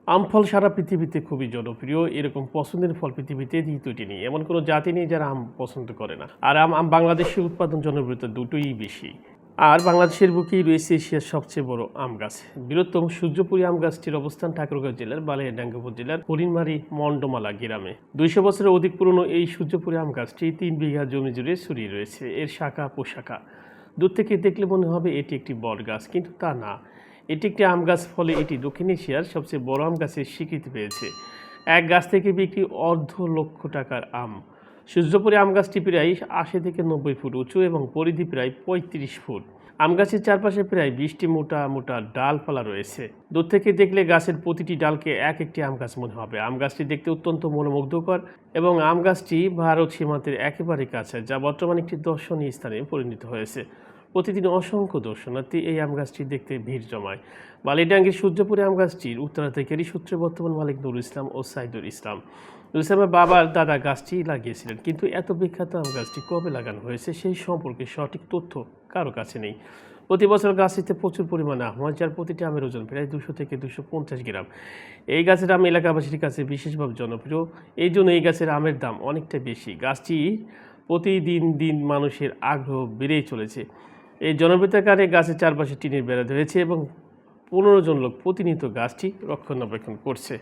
আম ফল সারা পৃথিবীতে খুবই জনপ্রিয়। এরকম পছন্দের ফল পৃথিবীতে দ্বিতীয়টি নেই। এমন কোনো জাতি নেই যারা আম পছন্দ করে না। আর আম বাংলাদেশে উৎপাদন জনপ্রিয়তা দুটোই বেশি। আর বাংলাদেশের বুকেই রয়েছে এশিয়ার সবচেয়ে বড় আম গাছ। বৃহত্তম সূর্যপুরী আম গাছটির অবস্থান ঠাকুরগাঁও জেলার বালিয়াডাঙ্গা উপজেলার হরিণমারি মন্ডমালা গ্রামে। ২০০ বছরের অধিক পুরনো এই সূর্যপুরী আম গাছটি ৩ বিঘা জমি জুড়ে ছড়িয়ে রয়েছে। এর শাখা পোশাখা দূর থেকে দেখলে মনে হবে এটি একটি বট গাছ, কিন্তু তা না। এটি একটি আম গাছ, ফলে এটি দক্ষিণ এশিয়ার সবচেয়ে বড় আম গাছের স্বীকৃতি পেয়েছে। এক গাছ থেকে বিক্রি $১৫,০০,০০০ আম। সূর্যপুরী আম গাছটি প্রায় ৮০ থেকে ৯০ ফুট উঁচু এবং পরিধি প্রায় ৩৫ ফুট। আম গাছের চারপাশে প্রায় ২০টি মোটা মোটা ডালপালা রয়েছে। দূর থেকে দেখলে গাছের প্রতিটি ডালকে এক একটি আম গাছ মনে হবে। আম গাছটি দেখতে অত্যন্ত মনোমুগ্ধকর এবং আম গাছটি ভারত সীমান্তের একেবারে কাছে, যা বর্তমানে একটি দর্শনীয় স্থানে পরিণত হয়েছে। প্রতিদিন অসংখ্য দর্শনার্থী এই আম গাছটি দেখতে ভিড় জমায়। বালিয়াডাঙ্গীর সূর্যপুরী আম গাছটির উত্তরাধিকারী সূত্রে বর্তমান মালিক নুরুল ইসলাম ও সাইদুল ইসলাম। নুরুল ইসলামের বাবার দাদা গাছটি লাগিয়েছিলেন, কিন্তু এত বিখ্যাত আম গাছটি কবে লাগানো হয়েছে সেই সম্পর্কে সঠিক তথ্য কারো কাছে নেই। প্রতি বছর গাছটিতে প্রচুর পরিমাণে আম হয়, যার প্রতিটি আমের ওজন প্রায় ২০০ থেকে ২৫০ গ্রাম। এই গাছের আম এলাকাবাসীর কাছে বিশেষভাবে জনপ্রিয়। এই জন্য এই গাছের আমের দাম অনেকটা বেশি। গাছটি প্রতিদিন দিন মানুষের আগ্রহ বেড়েই চলেছে। এই জনপ্রিয়তার কারণে গাছের চারপাশে টিনের বেড়া ধরেছে এবং ১৫ জন লোক প্রতিনিয়ত গাছটি রক্ষণাবেক্ষণ করছে।